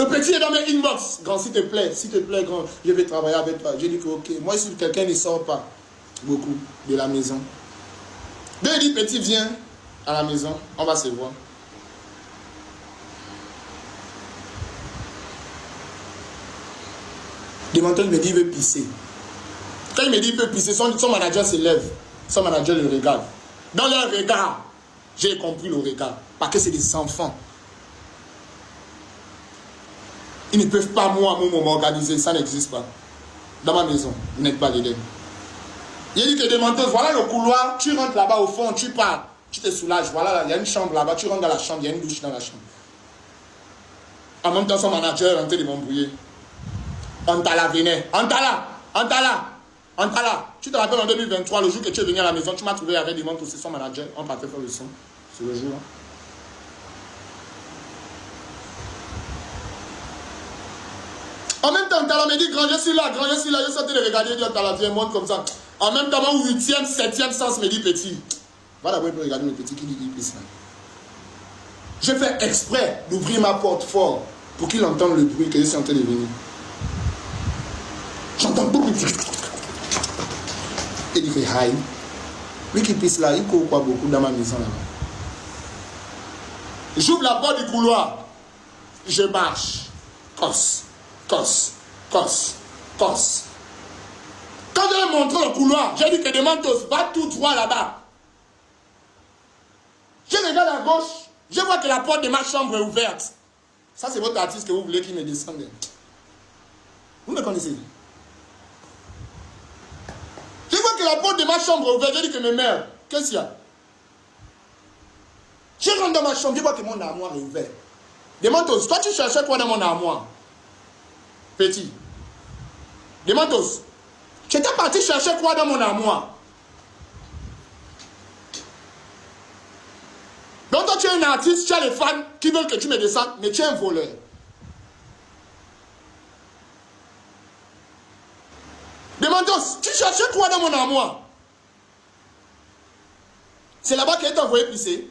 Le petit est dans mes inbox. Grand, s'il te plaît, grand, je vais travailler avec toi. J'ai dit que ok, moi si quelqu'un ne sort pas beaucoup de la maison. Donc il dit, petit, viens à la maison, on va se voir. Le mentor me dit, il veut pisser. Quand il me dit, il veut pisser, son manager se lève. Son manager le regarde. Dans leur regard, j'ai compris le regard. Parce que c'est des enfants. Ils ne peuvent pas, moi, m'organiser. Ça n'existe pas. Dans ma maison, vous n'êtes pas dedans. Il dit que des menteuses, voilà le couloir, tu rentres là-bas au fond, tu pars, tu te soulages. Voilà, il y a une chambre là-bas, tu rentres dans la chambre, il y a une douche dans la chambre. En même temps, son manager est en train de m'embrouiller. Antala venait. Antala. Tu te rappelles en 2023, le jour que tu es venu à la maison, tu m'as trouvé avec des menteuses, c'est son manager, on partait faire le son. C'est le jour-là. En même temps, Antala me dit, grand, je suis là, je suis en train de regarder, il dit, Antala, viens, monte comme ça. En même temps, mon 8e, 7e sens me dit, petit. Voilà, vous pouvez regarder le petit qui dit, il pisse là. Je fais exprès d'ouvrir ma porte fort pour qu'il entende le bruit que je suis en train de venir. J'entends beaucoup. Il dit que, hi. Lui qui pisse là, il court pas beaucoup dans ma maison là-bas. J'ouvre la porte du couloir. Je marche. Cosse. Quand je lui ai montré le couloir, j'ai dit que des mentos, va tout droit là-bas. Je regarde à gauche, je vois que la porte de ma chambre est ouverte. Ça, c'est votre artiste que vous voulez qu'il me descende. Vous me connaissez? Je vois que la porte de ma chambre est ouverte. J'ai dit que mes mères, qu'est-ce qu'il y a? Je rentre dans ma chambre, je vois que mon armoire est ouverte. Des mentos, toi tu cherchais quoi dans mon armoire? Petit. Des mentos. Tu étais parti chercher quoi dans mon armoire? Donc toi tu es un artiste, tu as les fans qui veulent que tu me descendes, mais tu es un voleur. Des mentos, tu cherchais quoi dans mon armoire? C'est là-bas qu'elle t'a envoyé pisser.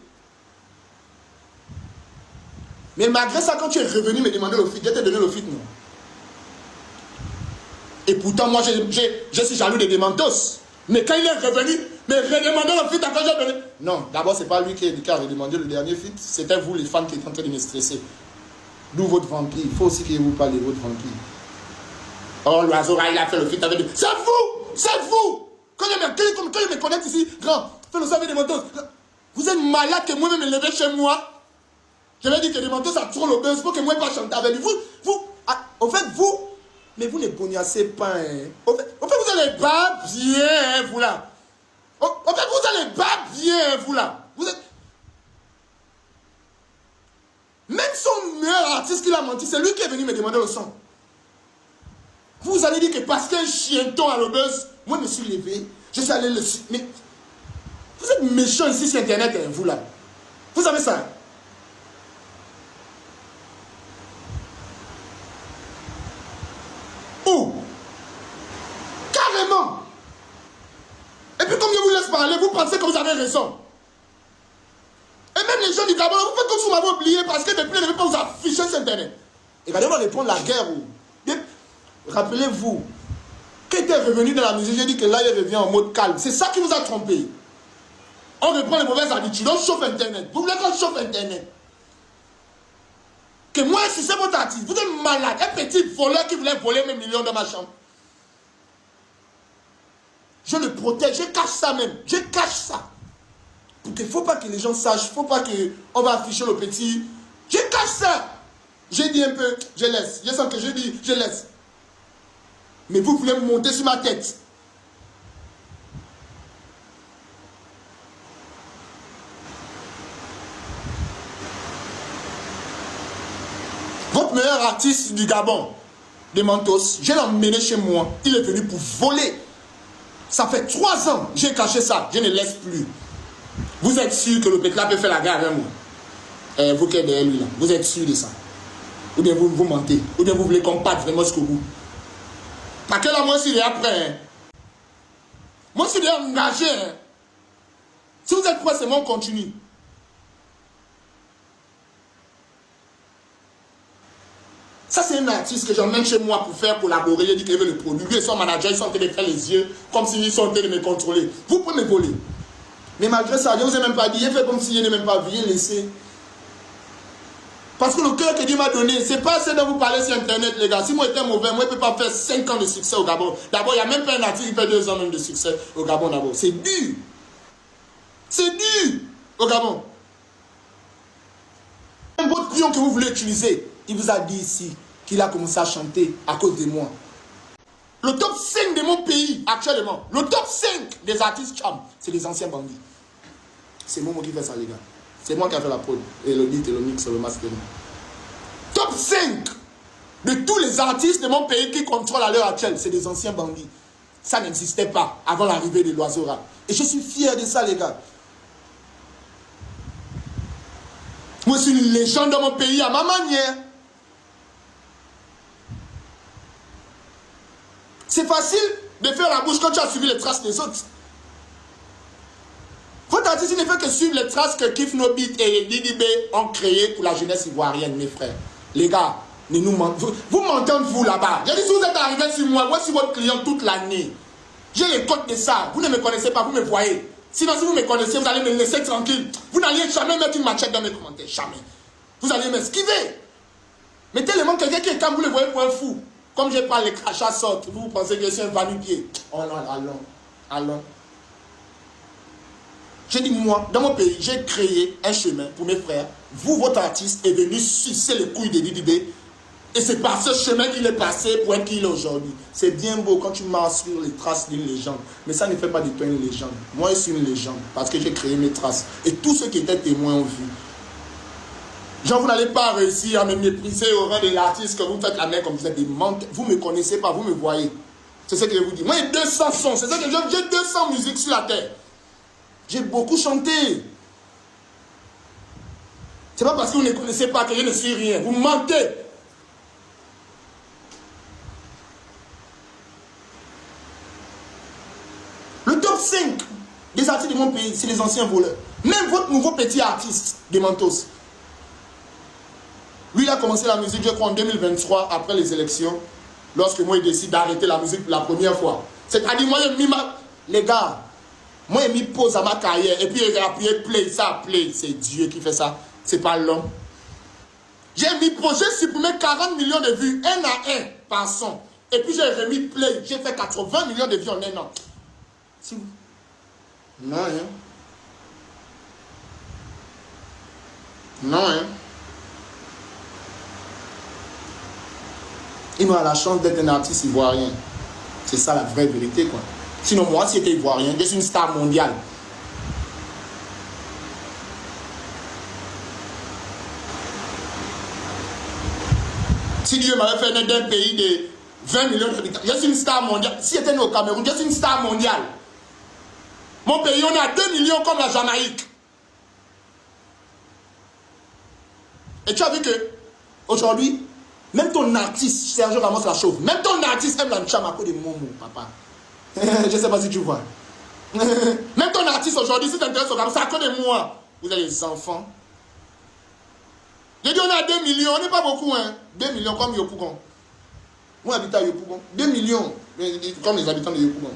Mais malgré ça, quand tu es revenu me demander le fit, je t'ai donné le fit, non? Et pourtant, moi, je suis jaloux des mentos. Mais quand il est revenu, me redemander le fit à quand j'ai donné. Non, d'abord, ce n'est pas lui qui a redemandé le dernier fit. C'était vous, les femmes, qui êtes en train de me stresser. D'où votre vampire. Il faut aussi que vous parlez de votre vampire. Oh, l'oiseau, il a fait le fit avec lui. C'est vous! C'est vous! Quand je me connecte ici, grand, fais le savoir des mentos. Vous êtes malade que moi-même me lever chez moi. Je vais dire que les mentos, ça tourne le buzz pour que moi, je ne pas chanter avec lui. En fait, vous. Mais vous ne boniassez pas, hein. Au fait, vous allez pas bien, hein, vous là. Au fait, vous allez pas bien, hein, vous là. Vous êtes... Même son meilleur artiste qui a menti, c'est lui qui est venu me demander le son. Vous allez dire que parce qu'un chienton a le buzz, moi je me suis levé, je suis allé le... Mais vous êtes méchant ici sur Internet, hein, vous là. Vous savez ça? Oh! Carrément! Et puis comme je vous laisse parler, vous pensez que vous avez raison. Et même les gens du Gabon, vous faites comme si vous m'avez oublié parce que depuis le début, vous affichez sur Internet. Et va répondre la guerre. Rappelez-vous, quand il est revenu dans la musique, j'ai dit que là, il revient en mode calme. C'est ça qui vous a trompé. On reprend les mauvaises habitudes, on chauffe Internet. Vous voulez qu'on chauffe Internet? Que moi, si c'est votre artiste, vous êtes malade. Un petit voleur qui voulait voler mes millions dans ma chambre. Je le protège, je cache ça même. Je cache ça. Parce qu'il ne faut pas que les gens sachent, il ne faut pas qu'on va afficher le petit. Je cache ça. J'ai dit un peu, je laisse. Je sens que je dis, je laisse. Mais vous voulez me monter sur ma tête. Votre meilleur artiste du Gabon, de Mentos, je l'ai emmené chez moi. Il est venu pour voler. Ça fait 3 ans, j'ai caché ça. Je ne laisse plus. Vous êtes sûr que le pétla peut faire la guerre avec moi? Vous qui êtes derrière lui là, vous êtes sûr de ça? Ou bien vous mentez? Ou bien vous voulez qu'on parte vraiment jusqu'au bout? Parce que là, moi, je suis après. Hein. Moi, je suis engagé. Hein. Si vous êtes prêts, c'est moi, on continue. Ça, c'est un artiste que j'emmène chez moi pour faire collaborer. Il dit qu'il veut le produire. Lui et son manager, ils sont en train de faire les yeux comme s'ils sont en train de me contrôler. Vous pouvez me voler. Mais malgré ça, je ne vous ai même pas dit. Il fait comme si je n'ai même pas vu. Il laissé. Parce que le cœur que Dieu m'a donné, ce n'est pas ce dont vous parlez sur Internet, les gars. Si moi j'étais mauvais, moi je ne peux pas faire 5 ans de succès au Gabon. D'abord, il n'y a même pas un artiste qui fait 2 ans même de succès au Gabon d'abord. C'est dur. C'est dur au Gabon. Même votre pion que vous voulez utiliser, il vous a dit ici qu'il a commencé à chanter à cause de moi. Le top 5 de mon pays actuellement, le top 5 des artistes cham, c'est les anciens bandits. C'est moi qui fais ça, les gars. C'est moi qui ai fait la prod, et le beat, et le mix, et le mastering. Top 5 de tous les artistes de mon pays qui contrôlent à l'heure actuelle, c'est des anciens bandits. Ça n'existait pas avant l'arrivée de l'oiseau rap. Et je suis fier de ça, les gars. Moi, je suis une légende dans mon pays à ma manière. C'est facile de faire la bouche quand tu as suivi les traces des autres. Votre artiste ne fait que suivre les traces que Kif No Beat et Didi B ont créées pour la jeunesse ivoirienne, mes frères. Les gars, ne nous mentez. Vous mentez entre vous là-bas. J'ai dit, si vous êtes arrivé sur moi suis votre client toute l'année. J'ai les codes de ça. Vous ne me connaissez pas, vous me voyez. Sinon, si vous me connaissez, vous allez me laisser tranquille. Vous n'allez jamais mettre une machette dans mes commentaires. Jamais. Vous allez m'esquiver. Mais tellement quelqu'un qui est calme, vous le voyez pour un fou. Comme je parle, les crachats sortent. Vous pensez que je suis un va-nu-pied. Oh non, allons. J'ai dit, moi, dans mon pays, j'ai créé un chemin pour mes frères. Vous, votre artiste, est venu sucer les couilles de Didi B. Et c'est par ce chemin qu'il est passé pour être qui il est aujourd'hui. C'est bien beau quand tu marches sur les traces d'une légende. Mais ça ne fait pas de toi une légende. Moi, je suis une légende parce que j'ai créé mes traces. Et tous ceux qui étaient témoins ont vu. Genre, vous n'allez pas réussir à me mépriser au rang de l'artiste que vous faites la main comme vous êtes des menteurs. Vous ne me connaissez pas, vous me voyez. C'est ce que je vous dis. Moi, j'ai 200 sons. C'est ça que j'ai 200 musiques sur la terre. J'ai beaucoup chanté. C'est pas parce que vous ne connaissez pas que je ne suis rien. Vous mentez. Le top 5 des artistes de mon pays, c'est les anciens voleurs. Même votre nouveau petit artiste de Mentos. Lui, il a commencé la musique, je crois, en 2023, après les élections, lorsque moi, il décide d'arrêter la musique pour la première fois. C'est-à-dire, moi, j'ai mis ma... Les gars, moi, j'ai mis pause à ma carrière, et puis il a appuyé play, ça a play. C'est Dieu qui fait ça, c'est pas l'homme. J'ai mis pause, j'ai supprimé 40 millions de vues, un à un, par son. Et puis j'ai remis play, j'ai fait 80 millions de vues en un an. Si vous... Non, hein. Non, hein. Il a la chance d'être un artiste ivoirien. C'est ça la vraie vérité, quoi. Sinon, moi, si j'étais ivoirien, je suis une star mondiale. Si Dieu m'avait fait naître d'un pays de 20 millions d'habitants, je suis une star mondiale. Si j'étais né au Cameroun, je suis une star mondiale. Mon pays, on est à 2 millions comme la Jamaïque. Et tu as vu que, aujourd'hui, même ton artiste, Sergio Ramos la chauve, même ton artiste aime la chama à cause de Momo, papa. Je ne sais pas si tu vois. Même ton artiste aujourd'hui, si tu t'intéresses au Gabon, c'est à cause de moi. Vous avez les enfants. J'ai dit on est à 2 millions, on n'est pas beaucoup, hein. 2 millions comme Yopougon. Moi, j'habite à Yopougon. 2 millions, comme les habitants de Yopougon.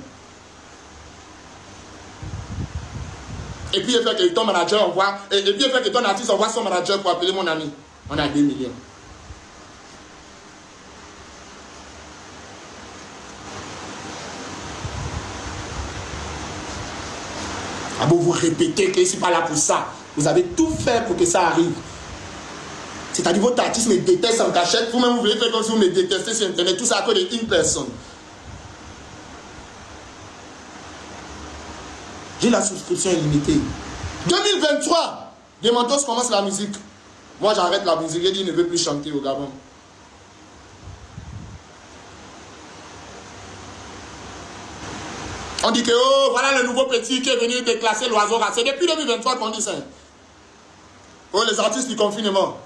Et puis, il fait que ton manager envoie, et puis, il fait que ton artiste envoie son manager pour appeler mon ami. On a 2 millions. Ah bon, vous répétez que je ne suis pas là pour ça. Vous avez tout fait pour que ça arrive. C'est-à-dire, votre artiste me déteste en cachette. Vous-même, vous voulez faire comme si vous me détestez sur Internet. Tout ça à cause d'une personne. J'ai la souscription illimitée. 2023, Demantos commence la musique. Moi, j'arrête la musique. J'ai dit, je ne veux plus chanter au Gabon. On dit que, oh, voilà le nouveau petit qui est venu déclasser l'oiseau rare. C'est depuis 2023 qu'on dit ça. Oh, les artistes du confinement.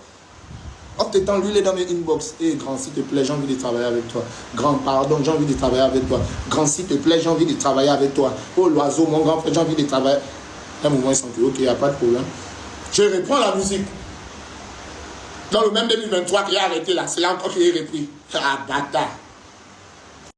Oh, t'étends, lui, il est dans mes inbox. Eh, grand, s'il te plaît, j'ai envie de travailler avec toi. Grand, pardon, j'ai envie de travailler avec toi. Grand, s'il te plaît, j'ai envie de travailler avec toi. Oh, l'oiseau, mon grand frère, j'ai envie de travailler. Un moment, ils sont que, ok, il n'y a pas de problème. Je reprends la musique. Dans le même 2023 qui a arrêté là, c'est là encore qu'il est repris. Ah, bâtard.